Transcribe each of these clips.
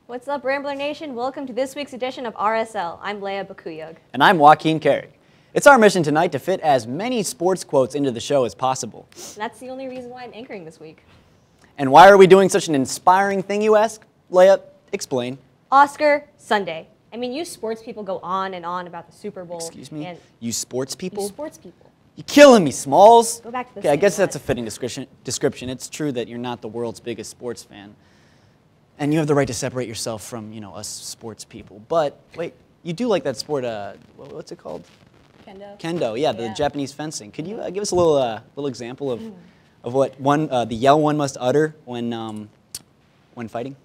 What's up, Rambler Nation? Welcome to this week's edition of RSL. I'm Leah Bakuyug. And I'm Joaquin Carrick. It's our mission tonight to fit as many sports quotes into the show as possible. And that's the only reason why I'm anchoring this week. And why are we doing such an inspiring thing, you ask? Leah, explain. Oscar Sunday. I mean, you sports people go on and on about the Super Bowl. Excuse me? And You sports people? you sports people. You're killing me, Smalls. Go back to the Okay, I same guess that's a line. fitting description. It's true that you're not the world's biggest sports fan. And you have the right to separate yourself from, us sports people. But, wait, you do like that sport, what's it called? Kendo. Kendo, yeah, the Yeah. Japanese fencing. Could you give us a little example of what the yell one must utter when fighting?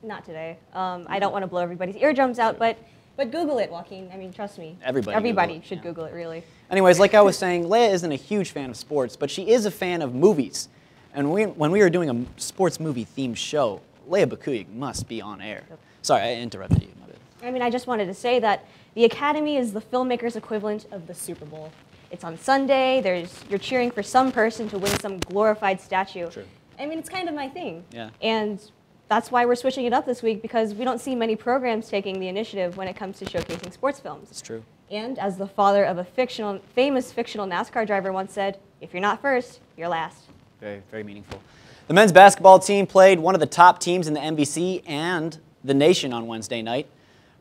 Not today. I don't want to blow everybody's eardrums out, but Google it, Joaquin. I mean, trust me. Everybody should Google it, really. Anyways, like I was saying, Leah isn't a huge fan of sports, but she is a fan of movies. And when we were doing a sports movie themed show, Leah Bakuyug must be on air. Yep. Sorry, I interrupted you. My bad. I mean, I just wanted to say that the Academy is the filmmaker's equivalent of the Super Bowl. It's on Sunday. You're cheering for some person to win some glorified statue. True. I mean, it's kind of my thing. Yeah. And that's why we're switching it up this week, because we don't see many programs taking the initiative when it comes to showcasing sports films. It's true. And as the father of a famous fictional NASCAR driver once said, if you're not first, you're last. Very, very meaningful. The men's basketball team played one of the top teams in the MVC and the nation on Wednesday night.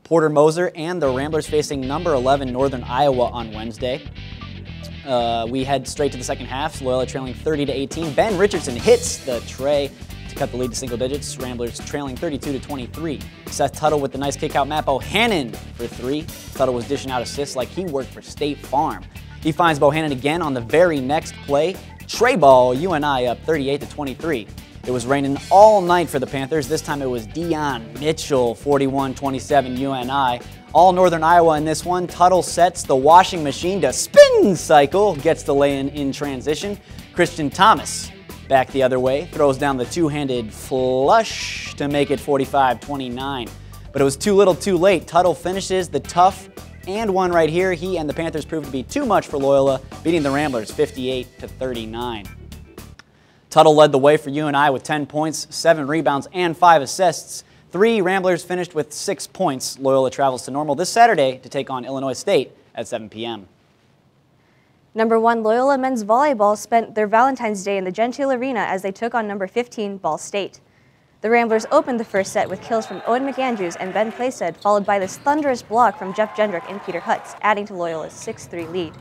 Porter Moser and the Ramblers facing number 11 Northern Iowa on Wednesday. We head straight to the second half. Loyola trailing 30-18. Ben Richardson hits the tray to cut the lead to single digits. Ramblers trailing 32-23. Seth Tuttle with the nice kick out. Matt Bohannon for three. Tuttle was dishing out assists like he worked for State Farm. He finds Bohannon again on the very next play. Tray ball, UNI up 38-23. It was raining all night for the Panthers. This time it was Dion Mitchell, 41-27 UNI. All Northern Iowa in this one. Tuttle sets the washing machine to spin cycle, gets the lay-in in transition. Christian Thomas back the other way, throws down the two-handed flush to make it 45-29. But it was too little too late. Tuttle finishes the tough and one right here. He and the Panthers proved to be too much for Loyola, beating the Ramblers 58-39. Tuttle led the way for UNI with 10 points, 7 rebounds, and 5 assists. 3 Ramblers finished with 6 points. Loyola travels to Normal this Saturday to take on Illinois State at 7 p.m. Number 1 Loyola men's volleyball spent their Valentine's Day in the Gentile Arena as they took on number 15 Ball State. The Ramblers opened the first set with kills from Owen McAndrews and Ben Playstead, followed by this thunderous block from Jeff Jendrick and Peter Hutz, adding to Loyola's 6-3 lead.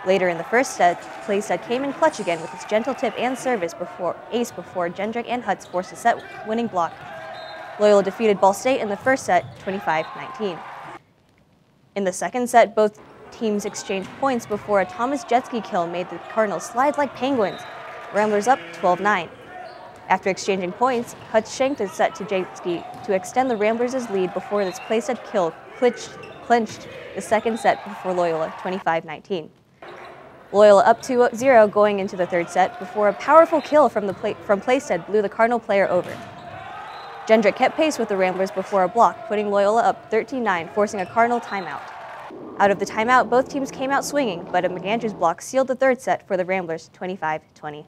Later in the first set, Playstead came in clutch again with his gentle tip and service before Jendrick and Hutz forced a set-winning block. Loyola defeated Ball State in the first set, 25-19. In the second set, both teams exchanged points before a Thomas Jetski kill made the Cardinals slide like penguins. Ramblers up 12-9. After exchanging points, Hutz shanked his set to Jetski to extend the Ramblers' lead before this Playstead kill clinched the second set before Loyola, 25-19. Loyola up 2-0 going into the third set before a powerful kill from Playstead blew the Cardinal player over. Jendrick kept pace with the Ramblers before a block, putting Loyola up 13-9, forcing a Cardinal timeout. Out of the timeout, both teams came out swinging, but a McAndrews block sealed the third set for the Ramblers, 25-20.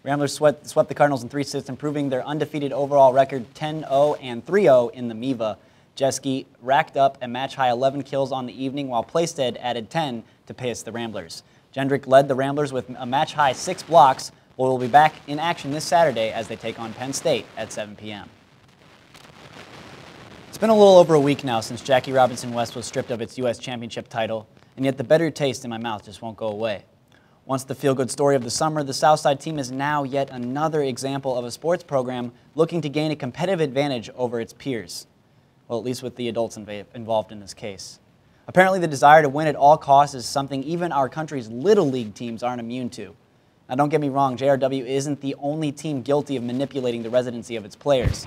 Ramblers swept the Cardinals in 3 sets, improving their undefeated overall record 10-0 and 3-0 in the MIVA. Jeski racked up a match-high 11 kills on the evening, while Playstead added 10 to pace the Ramblers. Jendrick led the Ramblers with a match-high 6 blocks. Loyola will be back in action this Saturday as they take on Penn State at 7 p.m. It's been a little over a week now since Jackie Robinson West was stripped of its U.S. championship title, and yet the bitter taste in my mouth just won't go away. Once the feel-good story of the summer, the Southside team is now yet another example of a sports program looking to gain a competitive advantage over its peers. Well, at least with the adults involved in this case. Apparently, the desire to win at all costs is something even our country's Little League teams aren't immune to. Now, don't get me wrong, JRW isn't the only team guilty of manipulating the residency of its players,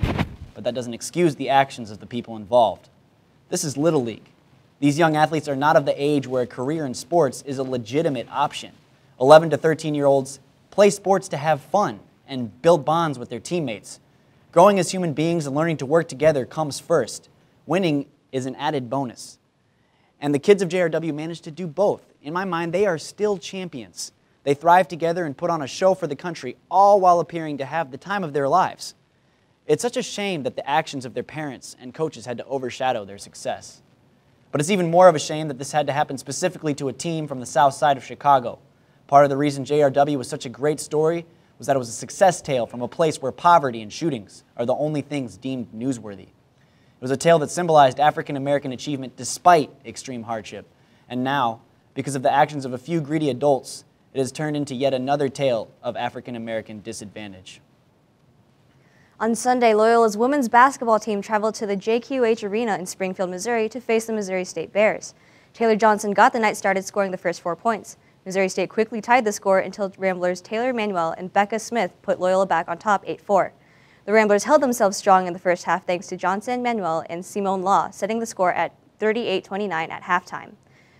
but that doesn't excuse the actions of the people involved. This is Little League. These young athletes are not of the age where a career in sports is a legitimate option. 11 to 13-year-olds play sports to have fun and build bonds with their teammates. Growing as human beings and learning to work together comes first. Winning is an added bonus. And the kids of JRW managed to do both. In my mind, they are still champions. They thrived together and put on a show for the country, all while appearing to have the time of their lives. It's such a shame that the actions of their parents and coaches had to overshadow their success. But it's even more of a shame that this had to happen specifically to a team from the south side of Chicago. Part of the reason JRW was such a great story was that it was a success tale from a place where poverty and shootings are the only things deemed newsworthy. It was a tale that symbolized African-American achievement despite extreme hardship. And now, because of the actions of a few greedy adults, it has turned into yet another tale of African-American disadvantage. On Sunday, Loyola's women's basketball team traveled to the JQH Arena in Springfield, Missouri to face the Missouri State Bears. Taylor Johnson got the night started, scoring the first 4 points. Missouri State quickly tied the score until Ramblers' Taylor Manuel and Becca Smith put Loyola back on top 8-4. The Ramblers held themselves strong in the first half thanks to Johnson Manuel and Simone Law, setting the score at 38-29 at halftime.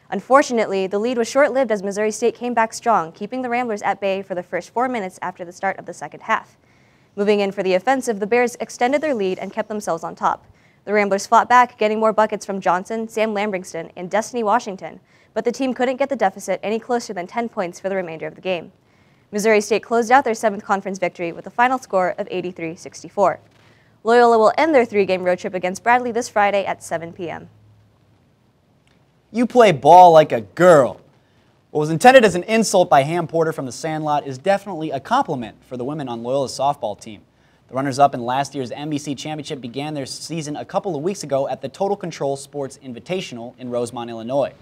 Unfortunately, the lead was short-lived as Missouri State came back strong, keeping the Ramblers at bay for the first 4 minutes after the start of the second half. Moving in for the offensive, the Bears extended their lead and kept themselves on top. The Ramblers fought back, getting more buckets from Johnson, Sam Lambringston, and Destiny Washington, but the team couldn't get the deficit any closer than 10 points for the remainder of the game. Missouri State closed out their 7th conference victory with a final score of 83-64. Loyola will end their 3-game road trip against Bradley this Friday at 7 p.m. You play ball like a girl. What was intended as an insult by Ham Porter from the Sandlot is definitely a compliment for the women on Loyola's softball team. The runners-up in last year's NBC Championship began their season a couple of weeks ago at the Total Control Sports Invitational in Rosemont, Illinois.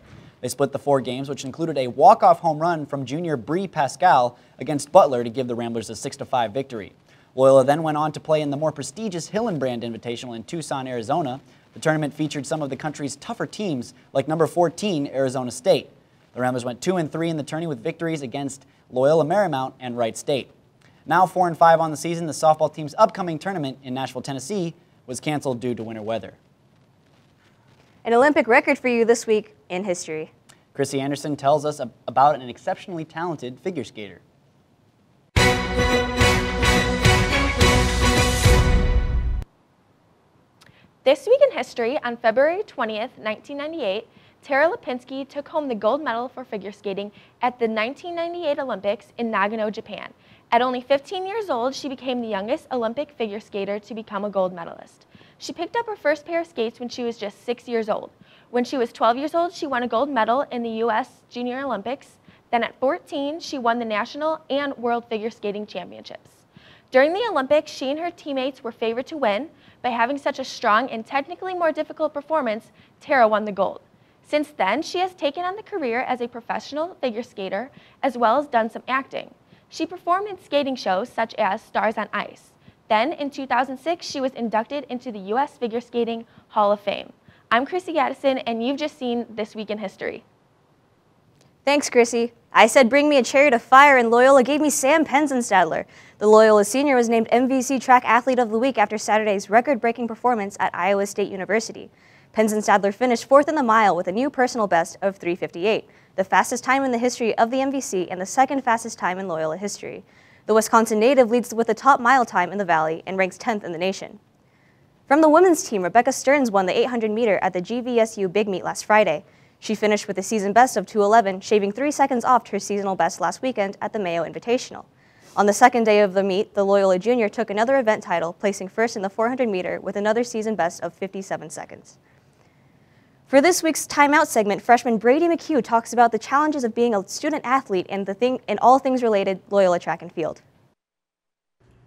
They split the 4 games, which included a walk-off home run from junior Bree Pascal against Butler to give the Ramblers a 6-5 victory. Loyola then went on to play in the more prestigious Hillenbrand Invitational in Tucson, Arizona. The tournament featured some of the country's tougher teams, like number 14, Arizona State. The Ramblers went 2-3 in the tourney with victories against Loyola Marymount and Wright State. Now 4-5 on the season, the softball team's upcoming tournament in Nashville, Tennessee was canceled due to winter weather. An Olympic record for you this week in history. Chrissy Anderson tells us about an exceptionally talented figure skater. This week in history, on February 20th, 1998, Tara Lipinski took home the gold medal for figure skating at the 1998 Olympics in Nagano, Japan. At only 15 years old, she became the youngest Olympic figure skater to become a gold medalist. She picked up her first pair of skates when she was just 6 years old. When she was 12 years old, she won a gold medal in the U.S. Junior Olympics. Then at 14, she won the national and world figure skating championships. During the Olympics, she and her teammates were favored to win. By having such a strong and technically more difficult performance, Tara won the gold. Since then, she has taken on the career as a professional figure skater, as well as done some acting. She performed in skating shows such as Stars on Ice. Then, in 2006, she was inducted into the U.S. Figure Skating Hall of Fame. I'm Chrissy Addison, and you've just seen This Week in History. Thanks, Chrissy. I said bring me a chariot of fire, and Loyola gave me Sam Penzenstadler. The Loyola senior was named MVC Track Athlete of the Week after Saturday's record-breaking performance at Iowa State University. Penzenstadler finished 4th in the mile with a new personal best of 3:58, the fastest time in the history of the MVC and the 2nd fastest time in Loyola history. The Wisconsin native leads with the top mile time in the Valley and ranks 10th in the nation. From the women's team, Rebecca Stearns won the 800-meter at the GVSU Big Meet last Friday. She finished with a season best of 2:11, shaving 3 seconds off her seasonal best last weekend at the Mayo Invitational. On the second day of the meet, the Loyola junior took another event title, placing first in the 400-meter with another season best of 57 seconds. For this week's Timeout segment, freshman Brady McHugh talks about the challenges of being a student athlete and all things related Loyola track and field.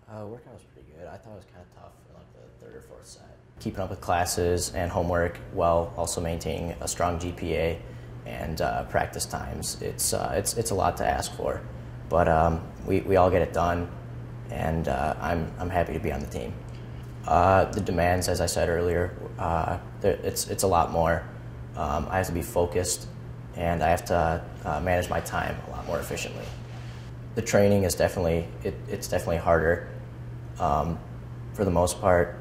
Workout was pretty good. I thought it was kind of tough for like the 3rd or 4th set. Keeping up with classes and homework while also maintaining a strong GPA and practice times. It's a lot to ask for, but we all get it done, and I'm happy to be on the team. The demands, as I said earlier, it's a lot more. I have to be focused, and I have to manage my time a lot more efficiently. The training is definitely harder. For the most part,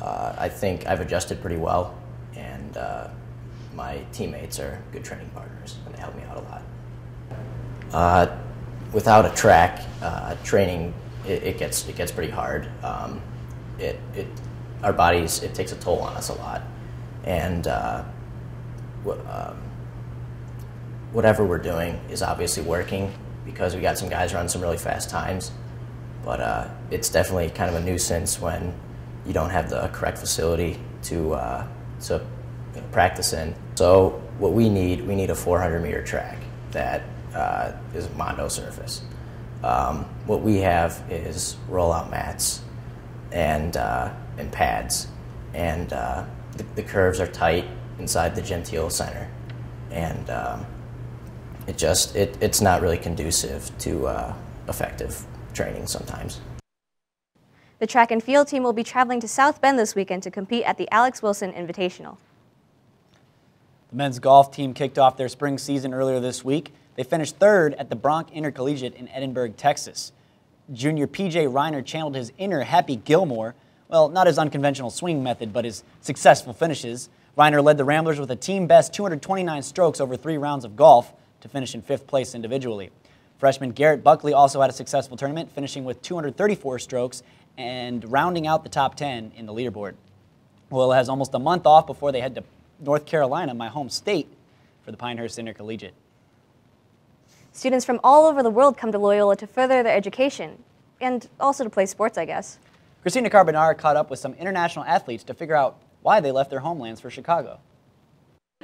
I think I've adjusted pretty well, and my teammates are good training partners, and they help me out a lot. Without a track, training it gets pretty hard. Our bodies, it takes a toll on us a lot, and whatever we're doing is obviously working, because we got some guys running some really fast times. But it's definitely kind of a nuisance when you don't have the correct facility to practice in. So what we need a 400-meter track that is Mondo surface. What we have is rollout mats and pads, and the curves are tight inside the Gentile Center, and it's not really conducive to effective training sometimes. The track and field team will be traveling to South Bend this weekend to compete at the Alex Wilson Invitational. The men's golf team kicked off their spring season earlier this week. They finished third at the Bronx Intercollegiate in Edinburgh, Texas. Junior P.J. Reiner channeled his inner Happy Gilmore. Well, not his unconventional swing method, but his successful finishes. Reiner led the Ramblers with a team-best 229 strokes over 3 rounds of golf to finish in 5th place individually. Freshman Garrett Buckley also had a successful tournament, finishing with 234 strokes and rounding out the top 10 in the leaderboard. Loyola has almost a month off before they head to North Carolina, my home state, for the Pinehurst Intercollegiate. Students from all over the world come to Loyola to further their education and also to play sports, I guess. Kristina Carbonara caught up with some international athletes to figure out why they left their homelands for Chicago.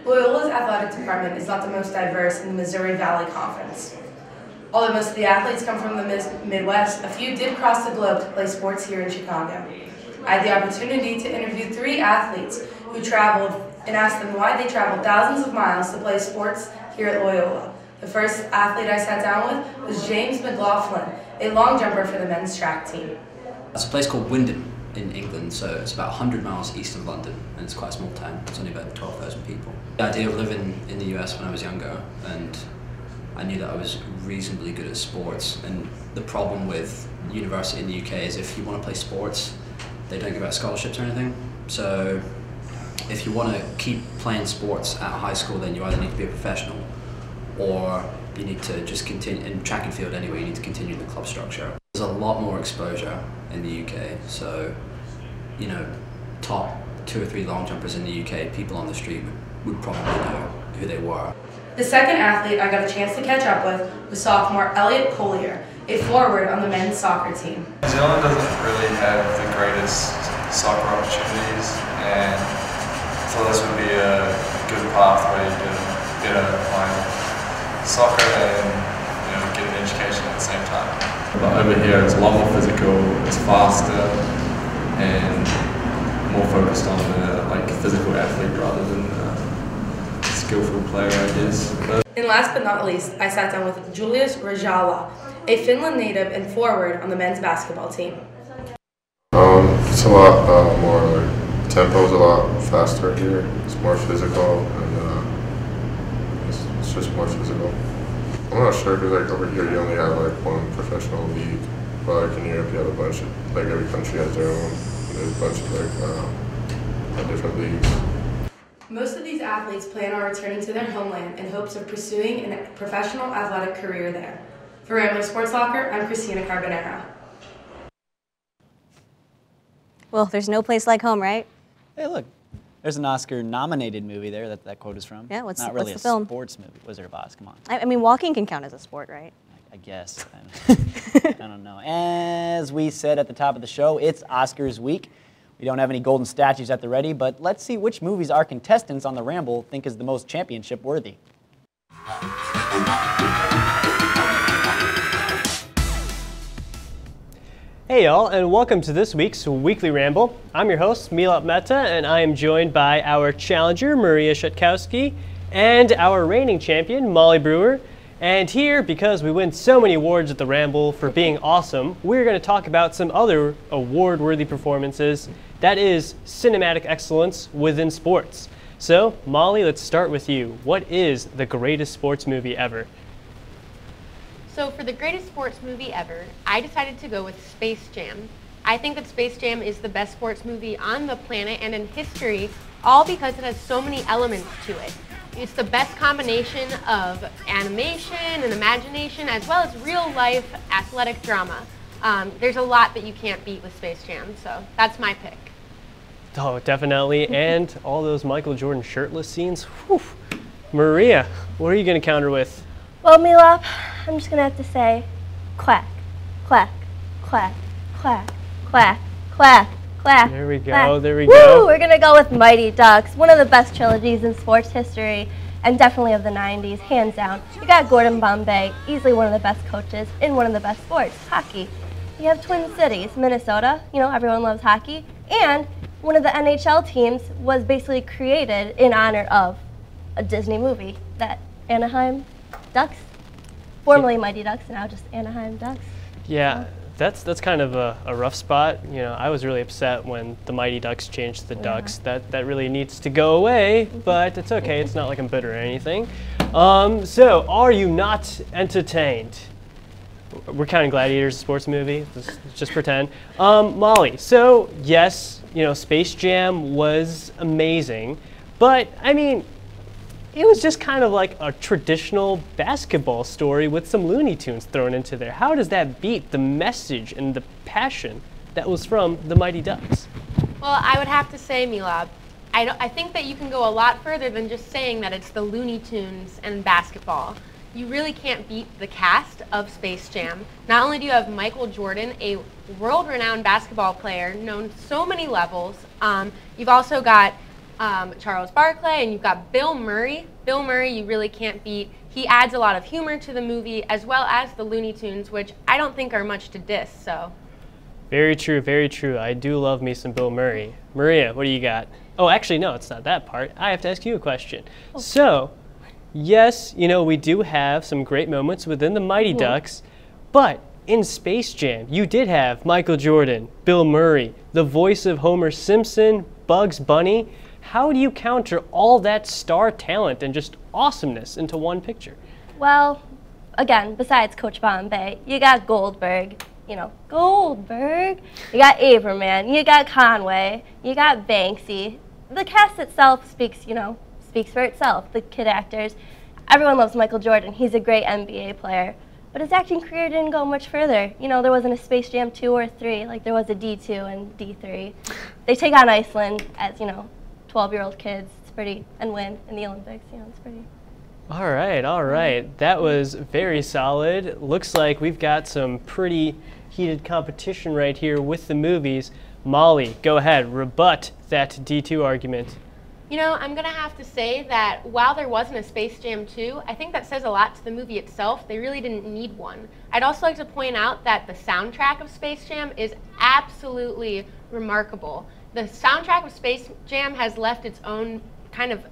Loyola's athletic department is not the most diverse in the Missouri Valley Conference. Although most of the athletes come from the Midwest, a few did cross the globe to play sports here in Chicago. I had the opportunity to interview 3 athletes who traveled and asked them why they traveled thousands of miles to play sports here at Loyola. The first athlete I sat down with was James McLaughlin, a long jumper for the men's track team. It's a place called Wyndham in England, so it's about 100 miles east of London, and it's quite a small town. It's only about 12,000 people. The idea of living in the US when I was younger, and I knew that I was reasonably good at sports, and the problem with university in the UK is if you want to play sports, they don't give out scholarships or anything. So if you want to keep playing sports at high school, then you either need to be a professional or you need to just continue, in track and field anyway, you need to continue the club structure. There's a lot more exposure in the UK, so, you know, top 2 or 3 long jumpers in the UK, people on the street would probably know who they were. The second athlete I got a chance to catch up with was sophomore Elliot Collier, a forward on the men's soccer team. New Zealand doesn't really have the greatest soccer opportunities, and so this would be a good pathway to get a playing soccer and get an education at the same time. But over here it's a lot more physical, it's faster, and more focused on the physical athlete rather than the skillful player, I guess. And last but not least, I sat down with Julius Rajala, a Finland native and forward on the men's basketball team. It's a lot more, tempo's a lot faster here. It's more physical, and it's just more physical. I'm not sure because over here you only have one professional league, but in Europe you have a bunch of, every country has their own. There's a bunch of different leagues. Most of these athletes plan on returning to their homeland in hopes of pursuing a professional athletic career there. For Rambler Sports Locker, I'm Kristina Carbonara. Well, there's no place like home, right? Hey, look, there's an Oscar-nominated movie there that quote is from. Yeah, what's not really the film? Sports movie. Wizard of Oz, come on. I mean, walking can count as a sport, right? I guess. I don't know. As we said at the top of the show, it's Oscars week. We don't have any golden statues at the ready, but let's see which movies our contestants on the Ramble think is the most championship worthy. Hey y'all, and welcome to this week's Weekly Ramble. I'm your host, Milat Mehta, and I am joined by our challenger, Maria Shutkowski, and our reigning champion, Molly Brewer. And here, because we win so many awards at the Ramble for being awesome, we're going to talk about some other award-worthy performances. That is cinematic excellence within sports. So, Molly, let's start with you. What is the greatest sports movie ever? So for the greatest sports movie ever, I decided to go with Space Jam. I think that Space Jam is the best sports movie on the planet and in history, all because it has so many elements to it. It's the best combination of animation and imagination as well as real-life athletic drama. There's a lot that you can't beat with Space Jam, so that's my pick. Oh, definitely, and all those Michael Jordan shirtless scenes. Whew. Maria, what are you going to counter with? Well, Milop, I'm just gonna have to say, quack, quack, quack, quack, quack, quack, quack. There we go, quack. there we Woo! go. We're gonna go with Mighty Ducks, one of the best trilogies in sports history, and definitely of the 90s, hands down. You got Gordon Bombay, easily one of the best coaches in one of the best sports, hockey. You have Twin Cities, Minnesota, you know, everyone loves hockey, and one of the NHL teams was basically created in honor of a Disney movie, that Anaheim Ducks, formerly Mighty Ducks, now just Anaheim Ducks. Yeah, that's kind of a rough spot. You know, I was really upset when the Mighty Ducks changed to the Ducks. That really needs to go away, but it's okay. It's not like I'm bitter or anything. So, are you not entertained? We're counting Gladiators, a sports movie. Just pretend. Molly, so yes, you know, Space Jam was amazing, but I mean, it was just kind of like a traditional basketball story with some Looney Tunes thrown into there. How does that beat the message and the passion that was from the Mighty Ducks? Well, I would have to say, Milab, I think that you can go a lot further than just saying that it's the Looney Tunes and basketball. You really can't beat the cast of Space Jam. Not only do you have Michael Jordan, a world-renowned basketball player, known so many levels, you've also got Charles Barkley, and you've got Bill Murray. Bill Murray you really can't beat. He adds a lot of humor to the movie, as well as the Looney Tunes, which I don't think are much to diss, so. Very true, very true. I do love me some Bill Murray. Maria, what do you got? Oh, actually, no, it's not that part. I have to ask you a question. Oh. So, yes, you know, we do have some great moments within the Mighty Ducks, but in Space Jam, you did have Michael Jordan, Bill Murray, the voice of Homer Simpson, Bugs Bunny. How do you counter all that star talent and just awesomeness into one picture? Well, again, besides Coach Bombay, you got Goldberg, you know, Goldberg. You got Averman, you got Conway, you got Banksy. The cast itself speaks, you know, speaks for itself. The kid actors, everyone loves Michael Jordan. He's a great NBA player. But his acting career didn't go much further. You know, there wasn't a Space Jam 2 or 3 like there was a D2 and D3. They take on Iceland as, you know, 12-year-old kids. It's pretty, and win in the Olympics. You know, it's pretty. All right, all right. That was very solid. Looks like we've got some pretty heated competition right here with the movies. Molly, go ahead, rebut that D2 argument. You know, I'm going to have to say that while there wasn't a Space Jam 2, I think that says a lot to the movie itself. They really didn't need one. I'd also like to point out that the soundtrack of Space Jam is absolutely remarkable. The soundtrack of Space Jam has left its own kind of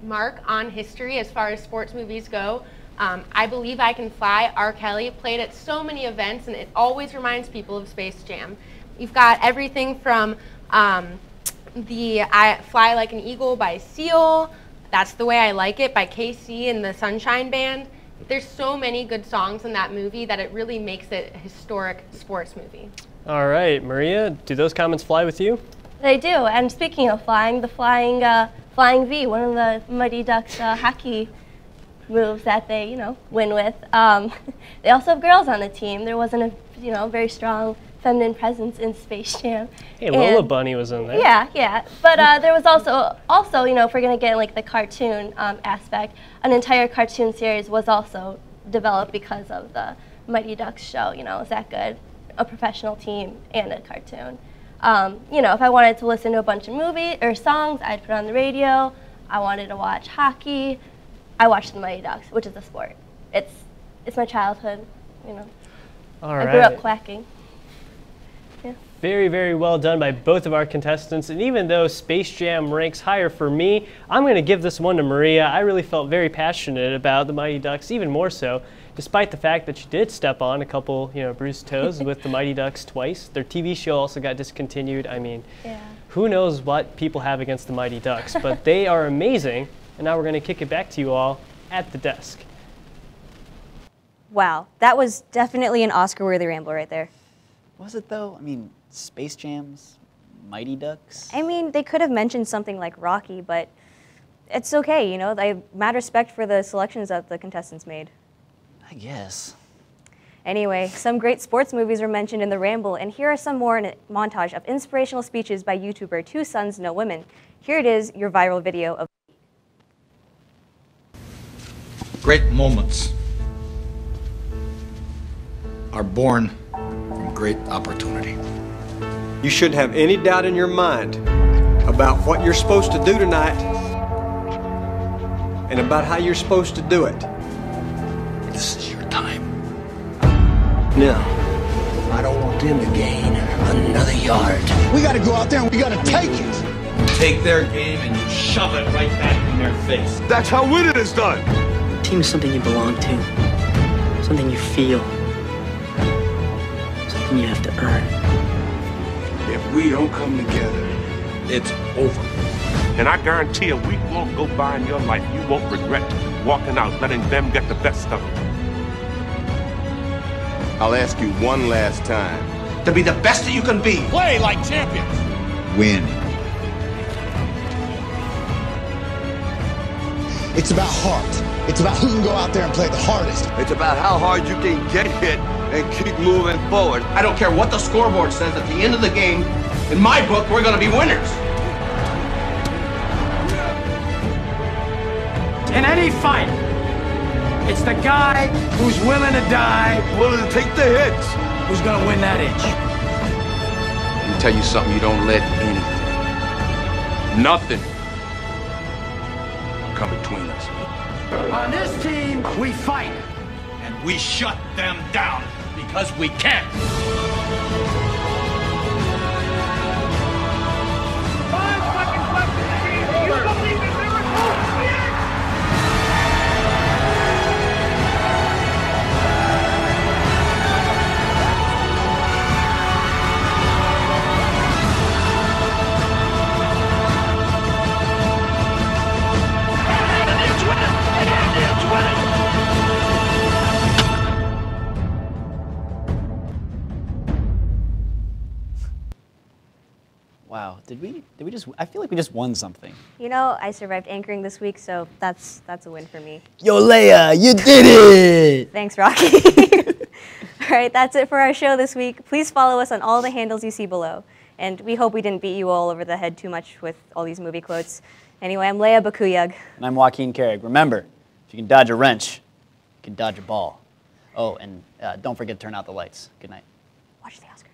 mark on history as far as sports movies go. I Believe I Can Fly, R. Kelly played at so many events, and it always reminds people of Space Jam. You've got everything from the I Fly Like an Eagle by Seal, That's the Way I Like It by KC and the Sunshine Band. There's so many good songs in that movie that it really makes it a historic sports movie. All right, Maria, do those comments fly with you? They do, and speaking of flying, the flying V, one of the Mighty Ducks hockey moves that they, you know, win with. They also have girls on the team. There wasn't a, you know, very strong feminine presence in Space Jam. Hey, Lola Bunny was in there. Yeah, yeah. But there was also, you know, if we're going to get like the cartoon aspect, an entire cartoon series was also developed because of the Mighty Ducks show. You know, is that good? A professional team and a cartoon. You know, if I wanted to listen to a bunch of movies or songs, I'd put on the radio. I wanted to watch hockey. I watched the Mighty Ducks, which is a sport. It's my childhood, you know. All right. I grew up quacking. Yeah. Very, very well done by both of our contestants. And even though Space Jam ranks higher for me, I'm going to give this one to Maria. I really felt very passionate about the Mighty Ducks, even more so, despite the fact that she did step on a couple, you know, bruised toes with the Mighty Ducks twice. Their TV show also got discontinued. I mean, who knows what people have against the Mighty Ducks, but they are amazing. And now we're going to kick it back to you all at the desk. Wow, that was definitely an Oscar-worthy Rambler right there. Was it though? I mean, Space Jam's Mighty Ducks? I mean, they could have mentioned something like Rocky, but it's okay, you know. I have mad respect for the selections that the contestants made. I guess. Anyway, some great sports movies were mentioned in the Ramble, and here are some more in a montage of inspirational speeches by YouTuber Two Sons No Women. Here it is, your viral video of great moments are born from great opportunity. You shouldn't have any doubt in your mind about what you're supposed to do tonight and about how you're supposed to do it. This is your time. No, I don't want them to gain another yard. We got to go out there and we got to take it. Take their game and you shove it right back in their face. That's how winning is done. Team is something you belong to, something you feel, something you have to earn. If we don't come together, It's over. And I guarantee a week won't go by in your life you won't regret walking out, letting them get the best of it. I'll ask you one last time. To be the best that you can be. Play like champions. Win. It's about heart. It's about who can go out there and play the hardest. It's about how hard you can get hit and keep moving forward. I don't care what the scoreboard says at the end of the game. In my book, we're going to be winners. In any fight, it's the guy who's willing to die, Willing to take the hits. who's going to win that inch. Let me tell you something, you don't let anything, nothing, come between us. On this team, we fight. And we shut them down because we can. Wow, did we just, I feel like we just won something. You know, I survived anchoring this week, so that's a win for me. Yo, Leia, you did it! Thanks, Rocky. All right, that's it for our show this week. Please follow us on all the handles you see below. And we hope we didn't beat you all over the head too much with all these movie quotes. Anyway, I'm Leia Bakuyug. And I'm Joaquin Carrig. Remember, if you can dodge a wrench, you can dodge a ball. Oh, and don't forget to turn out the lights. Good night. Watch the Oscars.